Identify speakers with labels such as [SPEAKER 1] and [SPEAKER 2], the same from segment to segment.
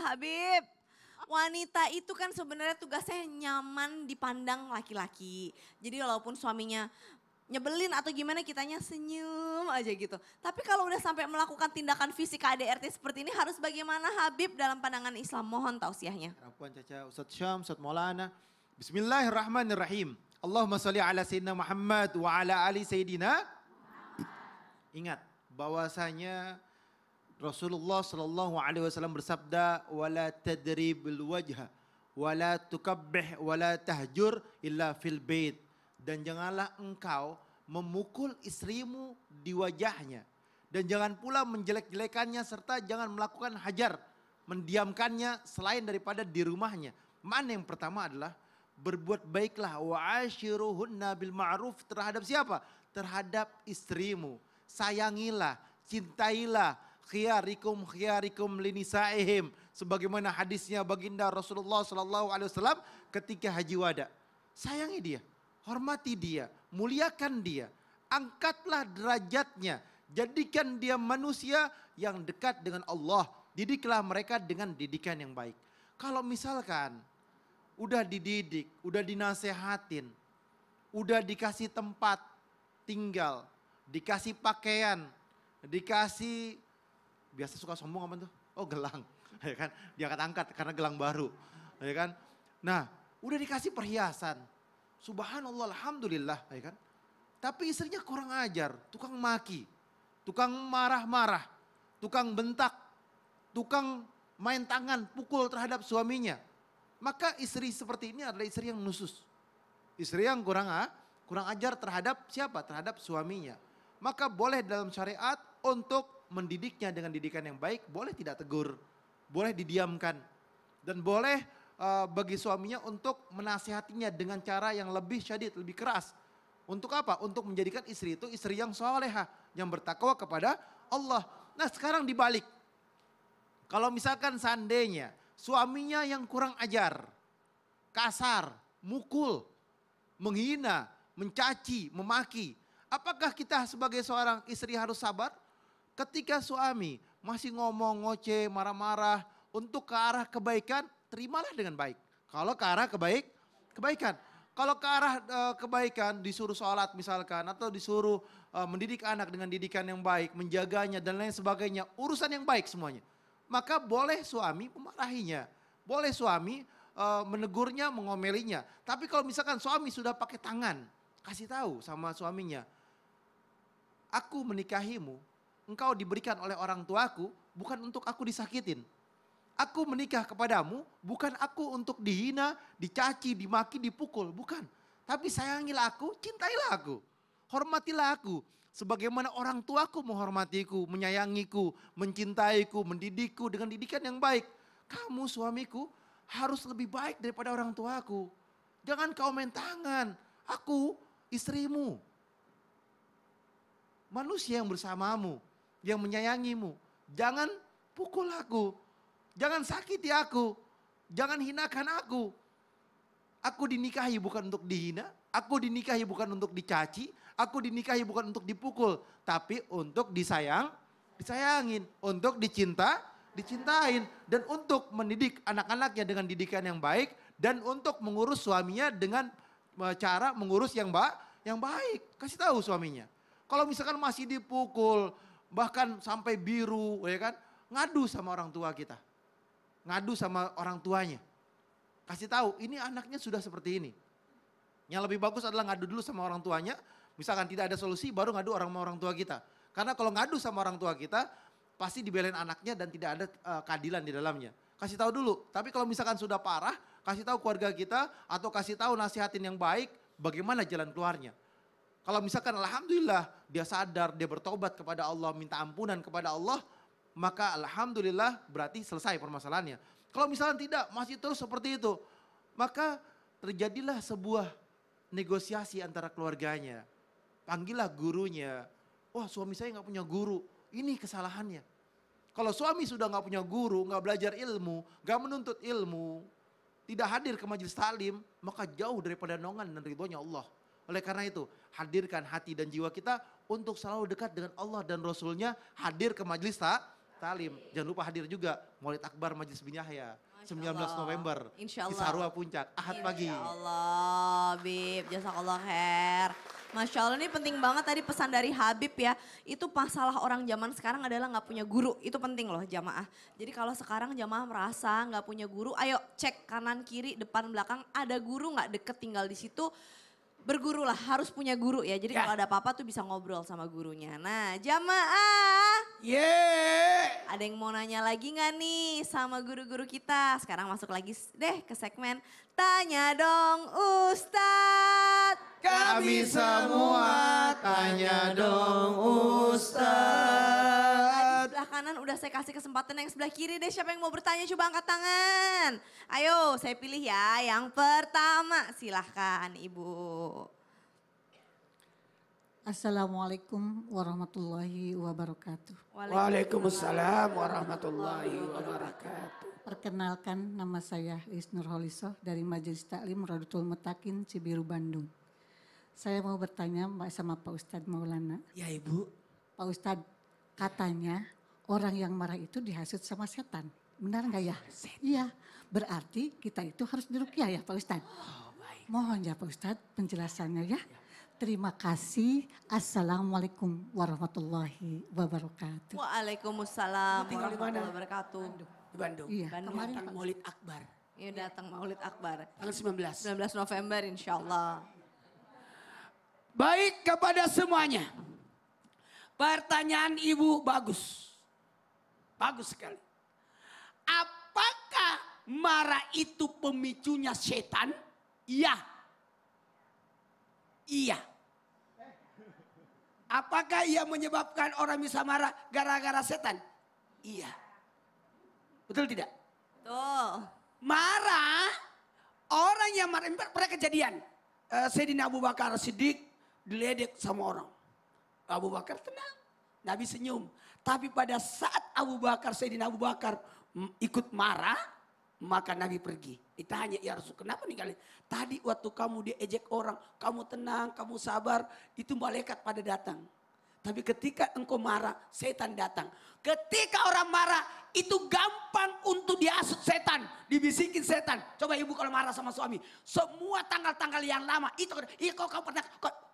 [SPEAKER 1] Habib. Wanita itu kan sebenarnya tugasnya nyaman dipandang laki-laki. Jadi walaupun suaminya nyebelin atau gimana kitanya senyum aja gitu. Tapi kalau udah sampai melakukan tindakan fisik KDRT seperti ini harus bagaimana Habib dalam pandangan Islam? Mohon tausiahnya.
[SPEAKER 2] Afwan Caca, Ustaz Syam, Ustaz Maulana. Bismillahirrahmanirrahim. Allahumma salli ala Sayyidina Muhammad wa ala ali Sayyidina. Ingat bahwasanya Rasulullah Shallallahu Alaihi Wasallam bersabda, "Wala tadribul wajha, wala tukabbih, wala tahjur illa fil bait." Dan janganlah engkau memukul istrimu di wajahnya. Dan jangan pula menjelek-jelekannya serta jangan melakukan hajar, mendiamkannya selain daripada di rumahnya. Mana yang pertama adalah berbuat baiklah wa ashiruhunna bil ma'ruf terhadap siapa? Terhadap istrimu. Sayangilah, cintailah. Khiyarikum linisaihim, sebagaimana hadisnya baginda Rasulullah sallallahu alaihi wasallam ketika haji wada. Sayangi dia, hormati dia, muliakan dia, angkatlah derajatnya, jadikan dia manusia yang dekat dengan Allah. Didiklah mereka dengan didikan yang baik. Kalau misalkan udah dididik, udah dinasehatin, udah dikasih tempat tinggal, dikasih pakaian, dikasih, biasa suka sombong apa tuh? Oh gelang, ya kan? Diangkat-angkat karena gelang baru, ya kan? Nah, udah dikasih perhiasan, subhanallah, alhamdulillah, ya kan? Tapi istrinya kurang ajar, tukang maki, tukang marah-marah, tukang bentak, tukang main tangan, pukul terhadap suaminya. Maka istri seperti ini adalah istri yang nusus, istri yang kurang ajar terhadap siapa? Terhadap suaminya. Maka boleh dalam syariat untuk mendidiknya dengan didikan yang baik, boleh tidak tegur, boleh didiamkan. Dan boleh bagi suaminya untuk menasihatinya dengan cara yang lebih syadid, lebih keras. Untuk apa? Untuk menjadikan istri itu istri yang salehah, yang bertakwa kepada Allah. Nah sekarang dibalik. Kalau misalkan seandainya suaminya yang kurang ajar, kasar, mukul, menghina, mencaci, memaki. Apakah kita sebagai seorang istri harus sabar? Ketika suami masih ngomong, ngoceh, marah-marah untuk ke arah kebaikan, terimalah dengan baik. Kalau ke arah kebaikan. Kalau ke arah kebaikan, disuruh sholat misalkan, atau disuruh mendidik anak dengan didikan yang baik, menjaganya dan lain sebagainya, urusan yang baik semuanya. Maka boleh suami memarahinya, boleh suami menegurnya, mengomelinya. Tapi kalau misalkan suami sudah pakai tangan, kasih tahu sama suaminya, aku menikahimu, engkau diberikan oleh orang tuaku bukan untuk aku disakitin. Aku menikah kepadamu bukan aku untuk dihina, dicaci, dimaki, dipukul. Bukan. Tapi sayangilah aku, cintailah aku. Hormatilah aku. Sebagaimana orang tuaku menghormatiku, menyayangiku, mencintaiku, mendidikku dengan didikan yang baik. Kamu suamiku harus lebih baik daripada orang tuaku. Jangan kau main tangan. Aku istrimu. Manusia yang bersamamu, yang menyayangimu. Jangan pukul aku. Jangan sakiti aku. Jangan hinakan aku. Aku dinikahi bukan untuk dihina. Aku dinikahi bukan untuk dicaci. Aku dinikahi bukan untuk dipukul. Tapi untuk disayangin. Untuk dicintain. Dan untuk mendidik anak-anaknya dengan didikan yang baik. Dan untuk mengurus suaminya dengan cara mengurus yang baik. Kasih tahu suaminya. Kalau misalkan masih dipukul, bahkan sampai biru, ya kan, ngadu sama orang tua kita, ngadu sama orang tuanya, kasih tahu ini anaknya sudah seperti ini. Yang lebih bagus adalah ngadu dulu sama orang tuanya, misalkan tidak ada solusi, baru ngadu orang tua kita. Karena kalau ngadu sama orang tua kita, pasti dibelain anaknya dan tidak ada keadilan di dalamnya. Kasih tahu dulu. Tapi kalau misalkan sudah parah, kasih tahu keluarga kita atau kasih tahu nasihatin yang baik, bagaimana jalan keluarnya. Kalau misalkan alhamdulillah dia sadar, dia bertobat kepada Allah, minta ampunan kepada Allah, maka alhamdulillah berarti selesai permasalahannya. Kalau misalkan tidak, masih terus seperti itu, maka terjadilah sebuah negosiasi antara keluarganya. Panggillah gurunya. Wah suami saya nggak punya guru, ini kesalahannya. Kalau suami sudah nggak punya guru, nggak belajar ilmu, nggak menuntut ilmu, tidak hadir ke majelis taklim, maka jauh daripada naungan dan ridhonya Allah. Oleh karena itu, hadirkan hati dan jiwa kita untuk selalu dekat dengan Allah dan Rasulnya, hadir ke majelis Talim. Jangan lupa hadir juga Maulid Akbar Majelis bin Yahya. 19
[SPEAKER 1] Allah.
[SPEAKER 2] November.
[SPEAKER 1] Insya
[SPEAKER 2] Di
[SPEAKER 1] Allah.
[SPEAKER 2] Sarua Puncak, Ahad pagi.
[SPEAKER 1] Insya Allah, Bib, jazakallah khair. Masya Allah, ini penting banget tadi pesan dari Habib ya. Itu masalah orang zaman sekarang adalah nggak punya guru. Itu penting loh jamaah. Jadi kalau sekarang jamaah merasa nggak punya guru, ayo cek kanan kiri depan belakang ada guru nggak deket tinggal di situ. Berguru lah, harus punya guru ya. Jadi kalau ada apa-apa tuh bisa ngobrol sama gurunya. Nah jamaah. Ada yang mau nanya lagi nggak nih sama guru-guru kita? Sekarang masuk lagi deh ke segmen Tanya Dong Ustadz.
[SPEAKER 2] Kami semua tanya dong Ustadz.
[SPEAKER 1] Sebelah kanan udah saya kasih kesempatan, yang sebelah kiri deh siapa yang mau bertanya coba angkat tangan. Ayo saya pilih ya yang pertama, silahkan Ibu.
[SPEAKER 3] Assalamualaikum warahmatullahi wabarakatuh.
[SPEAKER 4] Waalaikumsalam warahmatullahi wabarakatuh.
[SPEAKER 3] Perkenalkan, nama saya Isnur Holisoh dari Majelis Taklim Rodatul Mutakin Cibiru Bandung. Saya mau bertanya sama Pak Ustadz Maulana.
[SPEAKER 4] Ya Ibu.
[SPEAKER 3] Pak Ustadz, katanya orang yang marah itu dihasut sama setan. Benar nggak ya? Iya, berarti kita itu harus diruqyah ya Pak Ustadz. Mohon ya Pak Ustadz penjelasannya ya. Terima kasih. Assalamualaikum warahmatullahi wabarakatuh.
[SPEAKER 1] Waalaikumsalam
[SPEAKER 4] Tinggal di mana?
[SPEAKER 1] warahmatullahi wabarakatuh.
[SPEAKER 4] Di Bandung.
[SPEAKER 3] Iya,
[SPEAKER 1] Bandung.
[SPEAKER 3] kemarin
[SPEAKER 4] Tentang
[SPEAKER 3] Pak.
[SPEAKER 4] Maulid Akbar.
[SPEAKER 1] Ini datang Maulid Akbar.
[SPEAKER 4] Tanggal 19.
[SPEAKER 1] 19 November insya Allah.
[SPEAKER 4] Baik kepada semuanya. Pertanyaan Ibu bagus. Bagus sekali. Apakah marah itu pemicunya setan? Iya. Iya. Apakah ia menyebabkan orang bisa marah gara-gara setan? Iya. Betul tidak?
[SPEAKER 1] Tuh.
[SPEAKER 4] Marah, orang yang marah, pernah kejadian. Sayyidina Abu Bakar Siddiq diledek sama orang. Abu Bakar tenang, Nabi senyum. Tapi pada saat Sayyidina Abu Bakar ikut marah, maka Nabi pergi. Ditanya, ya Rasul kenapa ninggalin? Tadi waktu kamu diejek orang, kamu tenang, kamu sabar, itu malaikat pada datang. Tapi ketika engkau marah, setan datang. Ketika orang marah, itu gampang untuk dihasut setan, dibisikin setan. Coba ibu kalau marah sama suami, semua tanggal-tanggal yang lama, itu, iya kau pernah,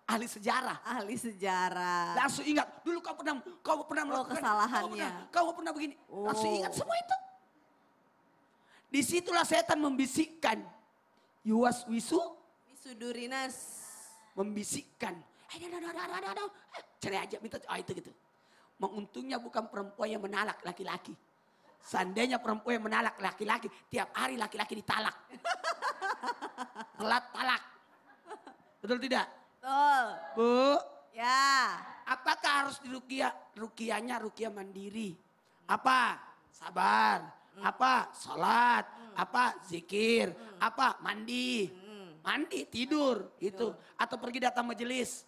[SPEAKER 4] ahli sejarah.
[SPEAKER 1] Ahli sejarah.
[SPEAKER 4] Langsung ingat, dulu kau pernah melakukan
[SPEAKER 1] kesalahannya.
[SPEAKER 4] Kamu pernah begini. Langsung ingat semua itu. Disitulah setan membisikkan. Yuwas wisu.
[SPEAKER 1] Sudurinas.
[SPEAKER 4] Membisikkan. Cerai aja minta itu gitu. Menguntungnya bukan perempuan yang menalak laki-laki. Seandainya perempuan yang menalak laki-laki, tiap hari laki-laki ditalak. Telat talak. Betul tidak?
[SPEAKER 1] Betul.
[SPEAKER 4] Bu,
[SPEAKER 1] Ya.
[SPEAKER 4] apakah harus diruqyah? Ruqyahnya ruqyah mandiri. Apa? Sabar. Apa? Salat. Apa? Zikir. Apa? Mandi. Mandi, tidur. Gitu. Atau pergi datang majelis.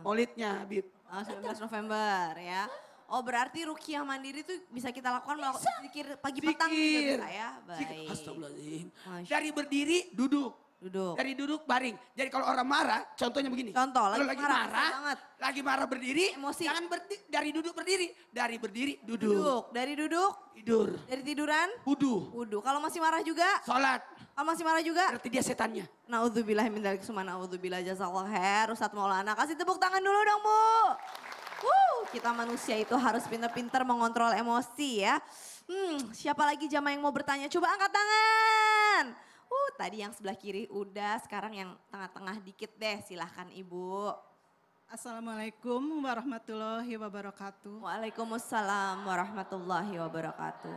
[SPEAKER 4] Maulidnya Habib.
[SPEAKER 1] 19 November ya. Oh berarti ruqyah mandiri itu bisa kita lakukan melakukan zikir pagi petang juga
[SPEAKER 4] Zikir.
[SPEAKER 1] bisa ya.
[SPEAKER 4] Zikir.
[SPEAKER 1] Baik.
[SPEAKER 4] Astagfirullahaladzim.
[SPEAKER 1] Masya-
[SPEAKER 4] Dari berdiri, duduk.
[SPEAKER 1] Duduk.
[SPEAKER 4] Dari duduk, baring. Jadi kalau orang marah, contohnya begini.
[SPEAKER 1] Contoh,
[SPEAKER 4] Kalau
[SPEAKER 1] lagi
[SPEAKER 4] lagi
[SPEAKER 1] marah,
[SPEAKER 4] marah,
[SPEAKER 1] susah banget.
[SPEAKER 4] lagi marah berdiri,
[SPEAKER 1] Emosi.
[SPEAKER 4] jangan dari duduk berdiri. Dari berdiri, duduk.
[SPEAKER 1] Duduk. Dari duduk.
[SPEAKER 4] Tidur.
[SPEAKER 1] Dari tiduran.
[SPEAKER 4] Wudu.
[SPEAKER 1] Wudhu. Kalau masih marah juga.
[SPEAKER 4] Sholat.
[SPEAKER 1] Kalau masih marah juga.
[SPEAKER 4] Berarti dia setannya.
[SPEAKER 1] Naudzubillah min dzalik summa naudzubillah jazakallah khair. Ustadz Maulana kasih tepuk tangan dulu dong Bu. Kita manusia itu harus pintar-pintar mengontrol emosi ya. Siapa lagi jamaah yang mau bertanya? Coba angkat tangan. Tadi yang sebelah kiri udah, sekarang yang tengah-tengah dikit deh. Silahkan Ibu.
[SPEAKER 5] Assalamualaikum warahmatullahi wabarakatuh.
[SPEAKER 1] Waalaikumsalam warahmatullahi wabarakatuh.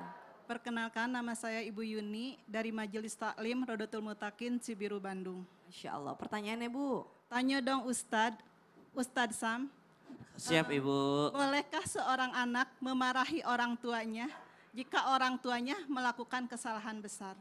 [SPEAKER 5] Perkenalkan nama saya Ibu Yuni dari Majelis Taklim Rodatul Mutakin Cibiru Bandung.
[SPEAKER 1] Masya Allah. Pertanyaannya Bu.
[SPEAKER 5] Tanya dong Ustadz Sam,
[SPEAKER 6] Siap Ibu.
[SPEAKER 5] bolehkah seorang anak memarahi orang tuanya jika orang tuanya melakukan kesalahan besar?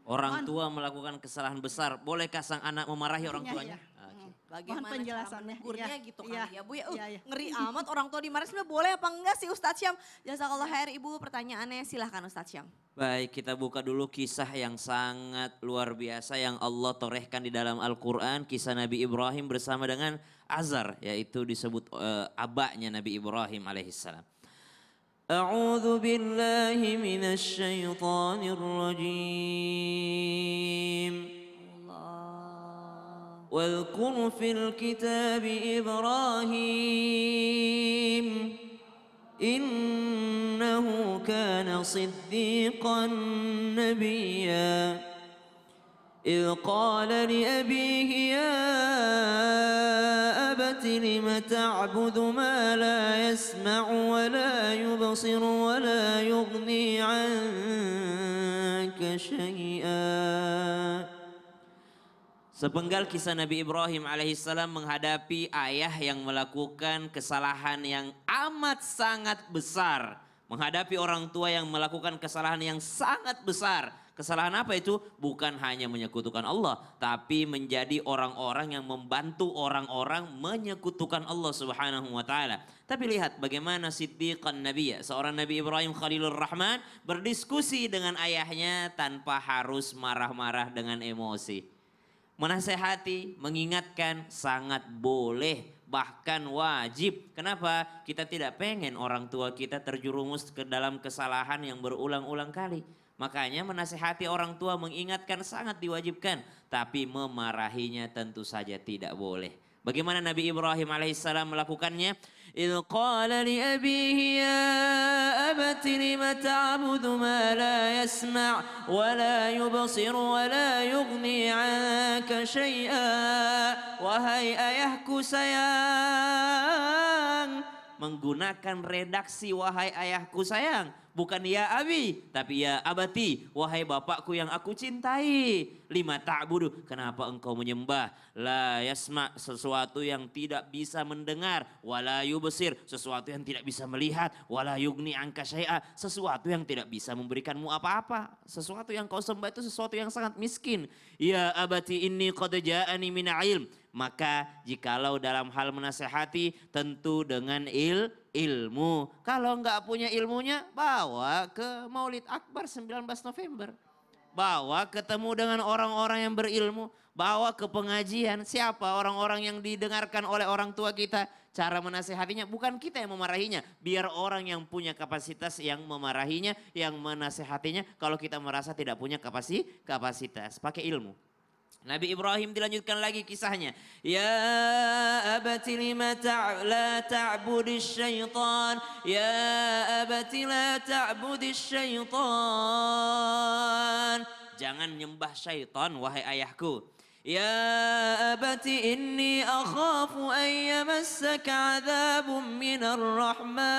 [SPEAKER 6] Orang tua melakukan kesalahan besar. Bolehkah sang anak memarahi orang
[SPEAKER 5] Iya,
[SPEAKER 6] tuanya?
[SPEAKER 5] iya.
[SPEAKER 6] Oke.
[SPEAKER 1] Bagaimana
[SPEAKER 5] Mohon penjelasannya.
[SPEAKER 1] cara menegurnya
[SPEAKER 5] Iya,
[SPEAKER 1] gitu
[SPEAKER 5] iya,
[SPEAKER 1] kali ya Bu ya.
[SPEAKER 5] iya, iya.
[SPEAKER 1] Ngeri amat orang tua dimarahin sebenarnya boleh apa enggak sih Ustadz Syam? Jazakallah khair Ibu, pertanyaannya silahkan Ustadz Syam.
[SPEAKER 6] Baik, kita buka dulu kisah yang sangat luar biasa yang Allah torehkan di dalam Al-Quran. Kisah Nabi Ibrahim bersama dengan Azar, yaitu disebut abaknya Nabi Ibrahim alaihissalam. أعوذ بالله من الشيطان الرجيم واذكر في الكتاب إبراهيم إنه كان صديقا نبيا إذ قال لأبيه يا أبت لم تعبد ما لا يسمع ولا يبصر ولا يغني عنك شيئا. Sepenggal kisah Nabi Ibrahim alaihissalam menghadapi ayah yang melakukan kesalahan yang amat sangat besar. Menghadapi orang tua yang melakukan kesalahan yang sangat besar. Kesalahan apa itu? Bukan hanya menyekutukan Allah, tapi menjadi orang-orang yang membantu orang-orang menyekutukan Allah Subhanahu wa taala. Tapi lihat bagaimana Siddiqan Nabiyya, seorang Nabi Ibrahim Khalilur Rahman berdiskusi dengan ayahnya tanpa harus marah-marah dengan emosi. Menasehati, mengingatkan sangat boleh, bahkan wajib. Kenapa? Kita tidak pengen orang tua kita terjerumus ke dalam kesalahan yang berulang-ulang kali. Makanya menasehati orang tua, mengingatkan sangat diwajibkan. Tapi memarahinya tentu saja tidak boleh. Bagaimana Nabi Ibrahim alaihissalam melakukannya? إذ قال لأبيه يا أبت لم تعبد ما لا يسمع ولا يبصر ولا يغني عنك شيئا. Wahai ayahku sayang. Menggunakan redaksi wahai ayahku sayang. Bukan ya abi, tapi ya abati, wahai bapakku yang aku cintai. Lima ta'budu, kenapa engkau menyembah? La yasma, sesuatu yang tidak bisa mendengar. Wala yubsir, sesuatu yang tidak bisa melihat. Wala yugni anka syai'a, sesuatu yang tidak bisa memberikanmu apa-apa. Sesuatu yang kau sembah itu sesuatu yang sangat miskin. Ya abati inni qad ja'ani min ilm. Maka jikalau dalam hal menasehati tentu dengan ilmu. Kalau enggak punya ilmunya bawa ke Maulid Akbar 19 November. Bawa ketemu dengan orang-orang yang berilmu. Bawa ke pengajian. Siapa orang-orang yang didengarkan oleh orang tua kita. Cara menasehatinya bukan kita yang memarahinya. Biar orang yang punya kapasitas yang memarahinya, yang menasehatinya. Kalau kita merasa tidak punya kapasitas. Pakai ilmu. Nabi Ibrahim dilanjutkan lagi kisahnya. Ya abati lima la ta'budis syaitan. Ya abati la ta'budis syaitan. Jangan nyembah syaitan wahai ayahku. Ya abati inni akhafu an yamassaka adzabun minar rahman.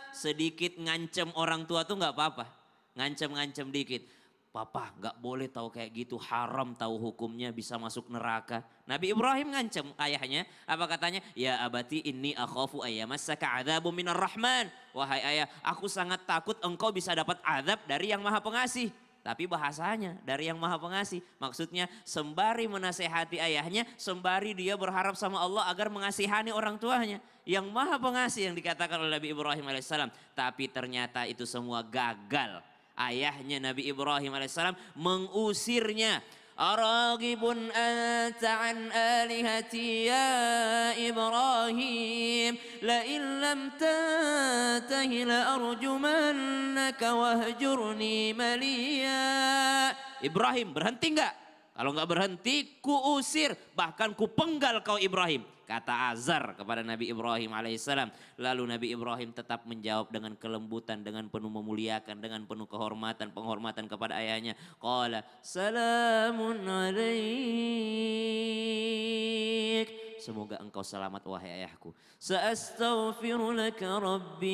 [SPEAKER 6] Sedikit ngancem orang tua tuh gak apa-apa. Ngancem-ngancem dikit. Papa gak boleh tahu kayak gitu, haram tahu hukumnya, bisa masuk neraka. Nabi Ibrahim ngancam ayahnya, apa katanya? Ya abati inni akhafu ayyamassaka adzabun minar rahman. Wahai ayah, aku sangat takut engkau bisa dapat azab dari yang maha pengasih. Tapi bahasanya dari yang maha pengasih. Maksudnya sembari menasehati ayahnya, sembari dia berharap sama Allah agar mengasihani orang tuanya. Yang maha pengasih yang dikatakan oleh Nabi Ibrahim alaihissalam. Tapi ternyata itu semua gagal. Ayahnya Nabi Ibrahim alaihissalam mengusirnya. Aragibun anta an alihati ya Ibrahim. La in lam tantahi la arjumannaka wahjurni maliya. Ibrahim berhenti enggak? Kalau enggak berhenti kuusir, bahkan kupenggal kau Ibrahim. Kata Azar kepada Nabi Ibrahim alaihissalam. Lalu Nabi Ibrahim tetap menjawab dengan kelembutan, dengan penuh memuliakan, dengan penuh kehormatan, penghormatan kepada ayahnya. Qala salamun alaik. Semoga engkau selamat wahai ayahku. Sa'astaghfiru laka rabbi.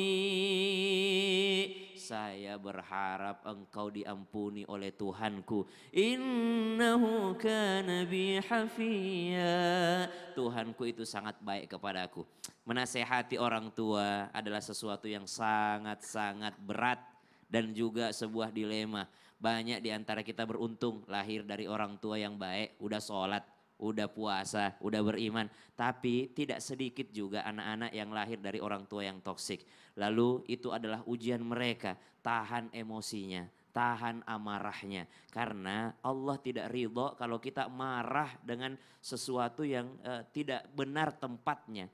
[SPEAKER 6] Saya berharap engkau diampuni oleh Tuhanku. Innahu kana bi hafiya. Tuhanku itu sangat baik kepadaku. Menasehati orang tua adalah sesuatu yang sangat-sangat berat dan juga sebuah dilema. Banyak di antara kita beruntung lahir dari orang tua yang baik, udah sholat, udah puasa, udah beriman. Tapi tidak sedikit juga anak-anak yang lahir dari orang tua yang toksik. Lalu itu adalah ujian mereka, tahan emosinya, tahan amarahnya. Karena Allah tidak ridho kalau kita marah dengan sesuatu yang tidak benar tempatnya.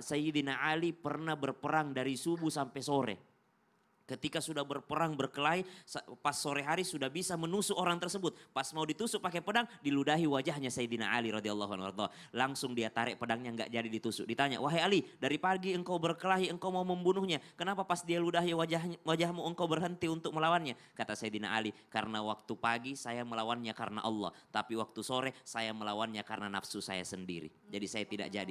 [SPEAKER 6] Sayyidina Ali pernah berperang dari subuh sampai sore. Ketika sudah berperang berkelahi, pas sore hari sudah bisa menusuk orang tersebut. Pas mau ditusuk pakai pedang, diludahi wajahnya Sayyidina Ali radhiyallahu anhu. Langsung dia tarik pedangnya, nggak jadi ditusuk. Ditanya, wahai Ali, dari pagi engkau berkelahi, engkau mau membunuhnya. Kenapa pas dia ludahi wajahmu engkau berhenti untuk melawannya? Kata Sayyidina Ali, karena waktu pagi saya melawannya karena Allah. Tapi waktu sore saya melawannya karena nafsu saya sendiri. Jadi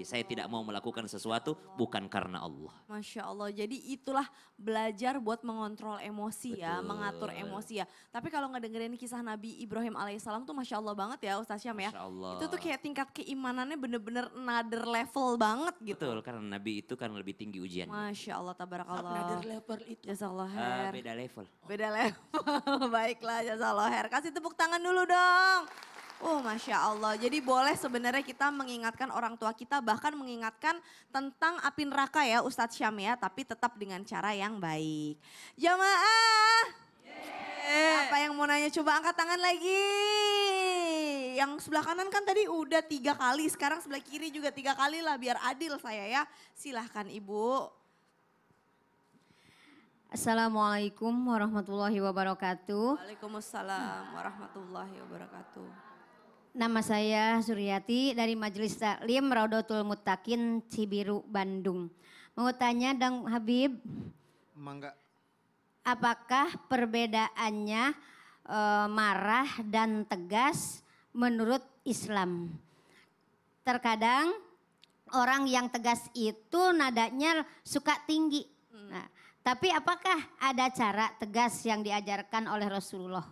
[SPEAKER 6] saya tidak mau melakukan sesuatu bukan karena Allah.
[SPEAKER 1] Masya Allah, jadi itulah belajar buat mengontrol emosi ya,
[SPEAKER 6] Betul.
[SPEAKER 1] mengatur emosi ya. Tapi kalau ngedengerin kisah Nabi Ibrahim alaihissalam tuh Masya Allah banget ya Ustaz Syam ya.
[SPEAKER 6] Masya Allah.
[SPEAKER 1] Itu tuh kayak tingkat keimanannya bener-bener another level banget gitu.
[SPEAKER 6] Betul, karena Nabi itu kan lebih tinggi ujiannya.
[SPEAKER 1] Masya Allah, tabarakallah.
[SPEAKER 4] Another level itu.
[SPEAKER 1] Jazakallah khair.
[SPEAKER 6] Beda level.
[SPEAKER 1] Beda level, baiklah jazakallah khair. Kasih tepuk tangan dulu dong. Masya Allah. Jadi boleh sebenarnya kita mengingatkan orang tua kita, bahkan mengingatkan tentang api neraka ya Ustadz Syam ya. Tapi tetap dengan cara yang baik. Jamaah. Apa yang mau nanya coba angkat tangan lagi. Yang sebelah kanan kan tadi udah 3 kali. Sekarang sebelah kiri juga 3 kali lah biar adil saya ya. Silahkan Ibu.
[SPEAKER 7] Assalamualaikum warahmatullahi wabarakatuh.
[SPEAKER 1] Waalaikumsalam warahmatullahi wabarakatuh.
[SPEAKER 7] Nama saya Suryati dari Majelis Taklim Raudatul Muttaqin Cibiru, Bandung. Mau tanya dong Habib,
[SPEAKER 2] Mangga.
[SPEAKER 7] apakah perbedaannya marah dan tegas menurut Islam? Terkadang orang yang tegas itu nadanya suka tinggi. Nah, tapi apakah ada cara tegas yang diajarkan oleh Rasulullah?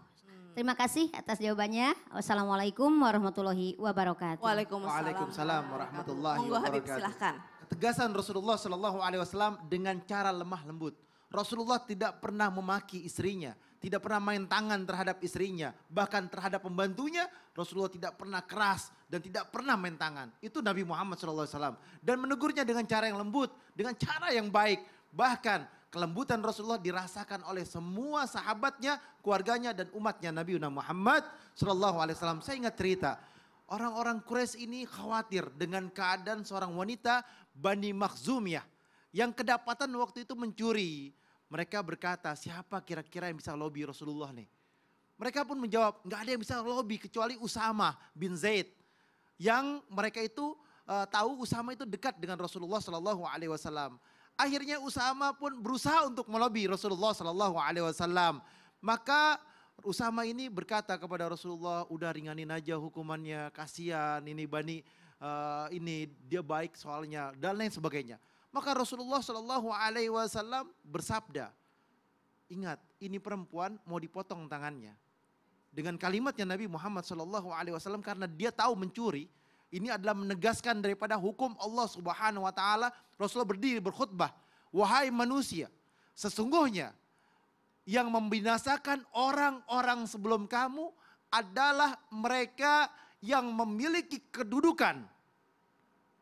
[SPEAKER 7] Terima kasih atas jawabannya. Wassalamualaikum warahmatullahi wabarakatuh.
[SPEAKER 2] Waalaikumsalam warahmatullahi
[SPEAKER 1] Monggo Habib
[SPEAKER 2] wabarakatuh.
[SPEAKER 1] silahkan.
[SPEAKER 2] Ketegasan Rasulullah Shallallahu Alaihi Wasallam dengan cara lemah lembut. Rasulullah tidak pernah memaki istrinya, tidak pernah main tangan terhadap istrinya, bahkan terhadap pembantunya Rasulullah tidak pernah keras dan tidak pernah main tangan. Itu Nabi Muhammad Shallallahu Alaihi Wasallam dan menegurnya dengan cara yang lembut, dengan cara yang baik. Bahkan kelembutan Rasulullah dirasakan oleh semua sahabatnya, keluarganya dan umatnya Nabi Muhammad Shallallahu Alaihi Wasallam. Saya ingat cerita, orang-orang Quraisy ini khawatir dengan keadaan seorang wanita Bani Makhzumiyah yang kedapatan waktu itu mencuri. Mereka berkata, siapa kira-kira yang bisa lobby Rasulullah nih? Mereka pun menjawab, nggak ada yang bisa lobby kecuali Usama bin Zaid. Yang mereka itu tahu Usama itu dekat dengan Rasulullah Shallallahu Alaihi Wasallam. Akhirnya Usama pun berusaha untuk melobi Rasulullah Shallallahu Alaihi Wasallam. Maka Usama ini berkata kepada Rasulullah, udah ringanin aja hukumannya, kasihan ini Bani ini dia baik soalnya dan lain sebagainya. Maka Rasulullah Shallallahu Alaihi Wasallam bersabda, ingat ini perempuan mau dipotong tangannya. Dengan kalimatnya Nabi Muhammad Shallallahu Alaihi Wasallam karena dia tahu mencuri. Ini adalah menegaskan daripada hukum Allah Subhanahu Wa Taala. Rasulullah berdiri berkhutbah, wahai manusia, sesungguhnya yang membinasakan orang-orang sebelum kamu adalah mereka yang memiliki kedudukan.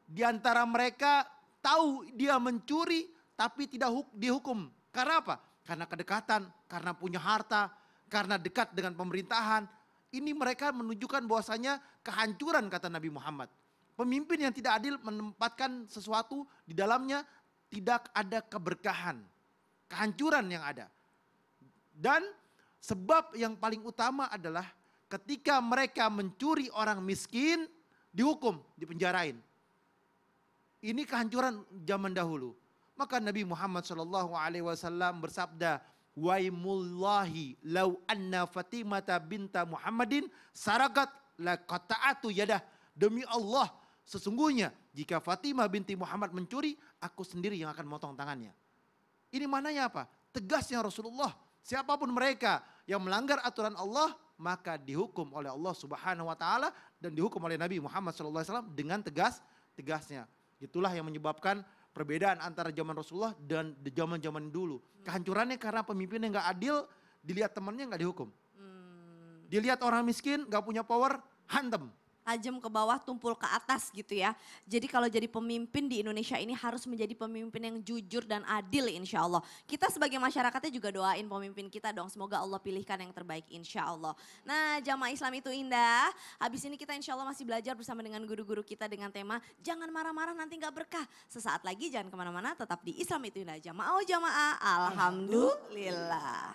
[SPEAKER 2] Di antara mereka tahu dia mencuri tapi tidak dihukum. Karena apa? Karena kedekatan, karena punya harta, karena dekat dengan pemerintahan. Ini mereka menunjukkan bahwasanya kehancuran kata Nabi Muhammad. Pemimpin yang tidak adil menempatkan sesuatu di dalamnya tidak ada keberkahan. Kehancuran yang ada. Dan sebab yang paling utama adalah ketika mereka mencuri orang miskin dihukum, dipenjarain. Ini kehancuran zaman dahulu. Maka Nabi Muhammad SAW bersabda, waimullahi lau anna Fatimata binta Muhammadin sarakat la qata'atu yadah. Demi Allah, sesungguhnya jika Fatimah binti Muhammad mencuri, aku sendiri yang akan motong tangannya. Ini maknanya apa? Tegasnya Rasulullah. Siapapun mereka yang melanggar aturan Allah, maka dihukum oleh Allah Subhanahu Wa Taala dan dihukum oleh Nabi Muhammad SAW dengan tegasnya. Itulah yang menyebabkan perbedaan antara zaman Rasulullah dan zaman-zaman dulu. Kehancurannya karena pemimpinnya nggak adil, dilihat temannya nggak dihukum. Dilihat orang miskin nggak punya power, hantem.
[SPEAKER 1] tajam ke bawah, tumpul ke atas gitu ya. Jadi kalau jadi pemimpin di Indonesia ini harus menjadi pemimpin yang jujur dan adil insya Allah. Kita sebagai masyarakatnya juga doain pemimpin kita dong. Semoga Allah pilihkan yang terbaik insya Allah. Nah jamaah Islam itu indah. Habis ini kita insya Allah masih belajar bersama dengan guru-guru kita dengan tema jangan marah-marah nanti gak berkah. Sesaat lagi jangan kemana-mana, tetap di Islam itu indah. Jamaah oh jamaah, alhamdulillah.